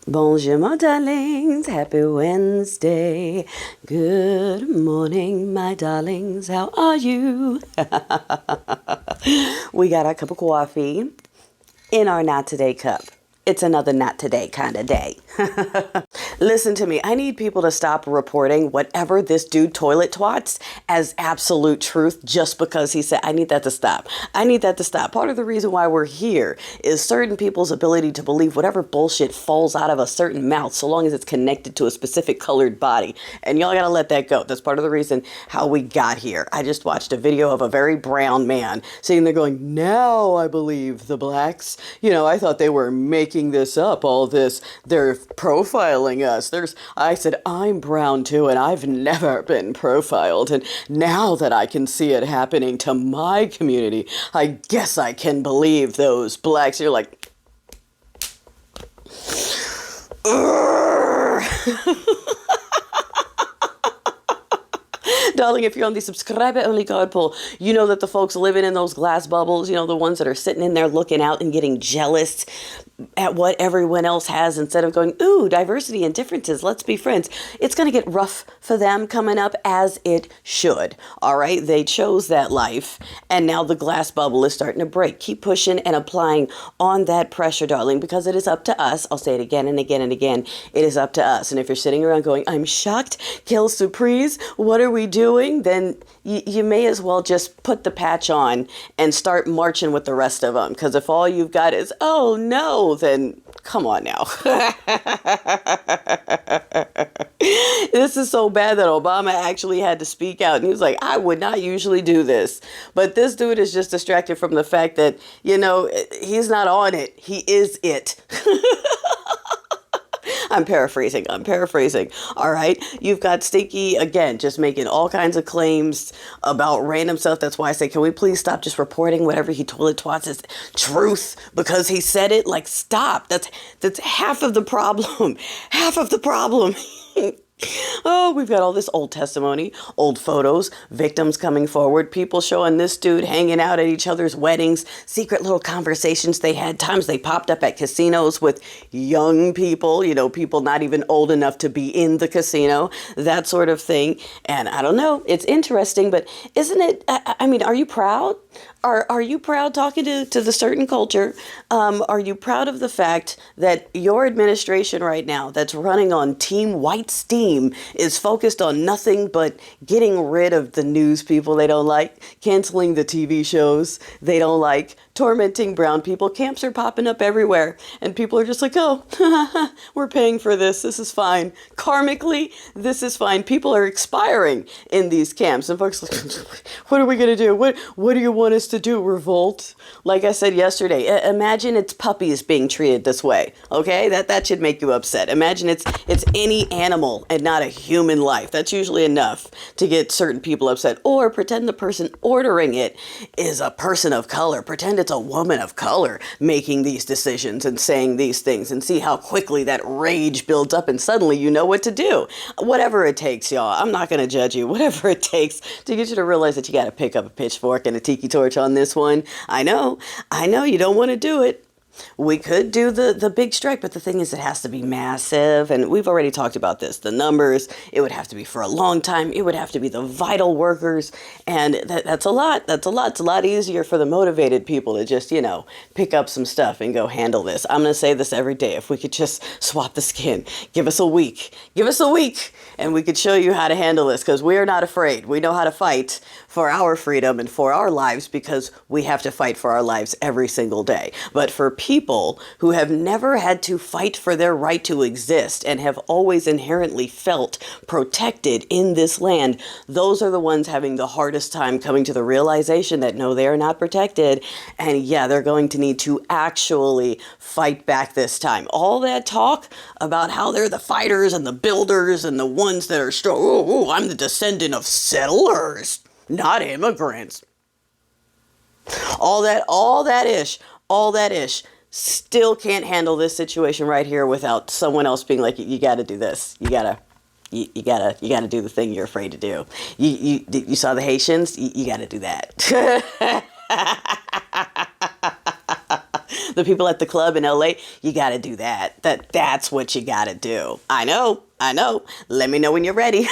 Bonjour, my darlings. Happy Wednesday. Good morning, my darlings. How are you? We got our cup of coffee in our not today cup. It's another not today kind of day. Listen to me. I need people to stop reporting whatever this dude toilet twats as absolute truth just because he said. I need that to stop. I need that to stop. Part of the reason why we're here is certain people's ability to believe whatever bullshit falls out of a certain mouth so long as it's connected to a specific colored body. And y'all gotta let that go. That's part of the reason how we got here. I just watched a video of a very brown man sitting there going, now I believe the blacks. You know, I thought they were making this up, all this. They're profiling us. I said, I'm brown too, and I've never been profiled. And now that I can see it happening to my community, I guess I can believe those blacks. You're like, darling, if you're on the subscriber-only card pool, you know that the folks living in those glass bubbles, you know, the ones that are sitting in there looking out and getting jealous at what everyone else has instead of going, ooh, diversity and differences, let's be friends. It's going to get rough for them coming up, as it should. All right, they chose that life, and now the glass bubble is starting to break. Keep pushing and applying on that pressure, darling, because it is up to us. I'll say it again and again and again. It is up to us. And if you're sitting around going, I'm shocked, quelle surprise, what are we doing? Then you may as well just put the patch on and start marching with the rest of them. Because if all you've got is, oh no, then come on now. This is so bad that Obama actually had to speak out. And he was like, I would not usually do this. But this dude is just distracted from the fact that, you know, he's not on it. He is it. I'm paraphrasing. All right. You've got Stinky, again, just making all kinds of claims about random stuff. That's why I say, can we please stop just reporting whatever he toilet twats as truth because he said it? Like, stop. That's half of the problem. Half of the problem. Oh, we've got all this old testimony, old photos, victims coming forward, people showing this dude hanging out at each other's weddings, secret little conversations they had, times they popped up at casinos with young people, you know, people not even old enough to be in the casino, that sort of thing. And I don't know, it's interesting, but isn't it, I mean, are you proud? Are you proud talking to the certain culture? Are you proud of the fact that your administration right now that's running on Team White Steam is focused on nothing but getting rid of the news people they don't like, canceling the TV shows they don't like, tormenting brown people? Camps are popping up everywhere, and people are just like, oh, we're paying for this. This is fine. Karmically, this is fine. People are expiring in these camps, and folks are like, what are we going to do? What do you want us to do, Revolt? Like I said yesterday, imagine it's puppies being treated this way, okay? That should make you upset. Imagine it's any animal and not a human life. That's usually enough to get certain people upset. Or pretend the person ordering it is a person of color. Pretend it's a woman of color making these decisions and saying these things, and see how quickly that rage builds up and suddenly you know what to do. Whatever it takes, y'all. I'm not going to judge you. Whatever it takes to get you to realize that you got to pick up a pitchfork and a tiki torch on this one. I know you don't want to do it. We could do the big strike, but the thing is, it has to be massive. And we've already talked about this. The numbers, it would have to be for a long time. It would have to be the vital workers. And that's a lot. It's a lot easier for the motivated people to just, you know, pick up some stuff and go handle this. I'm going to say this every day. If we could just swap the skin, give us a week, and we could show you how to handle this, because we are not afraid. We know how to fight for our freedom and for our lives, because we have to fight for our lives every single day. But for people who have never had to fight for their right to exist and have always inherently felt protected in this land, those are the ones having the hardest time coming to the realization that no, they are not protected. And yeah, they're going to need to actually fight back this time. All that talk about how they're the fighters and the builders and the ones that are strong. Oh, I'm the descendant of settlers, not immigrants. All that ish still can't handle this situation right here without someone else being like, you got to do this. You gotta do the thing you're afraid to do. You saw the Haitians? You got to do that. The people at the club in LA, you got to do that. That's what you got to do. I know. Let me know when you're ready.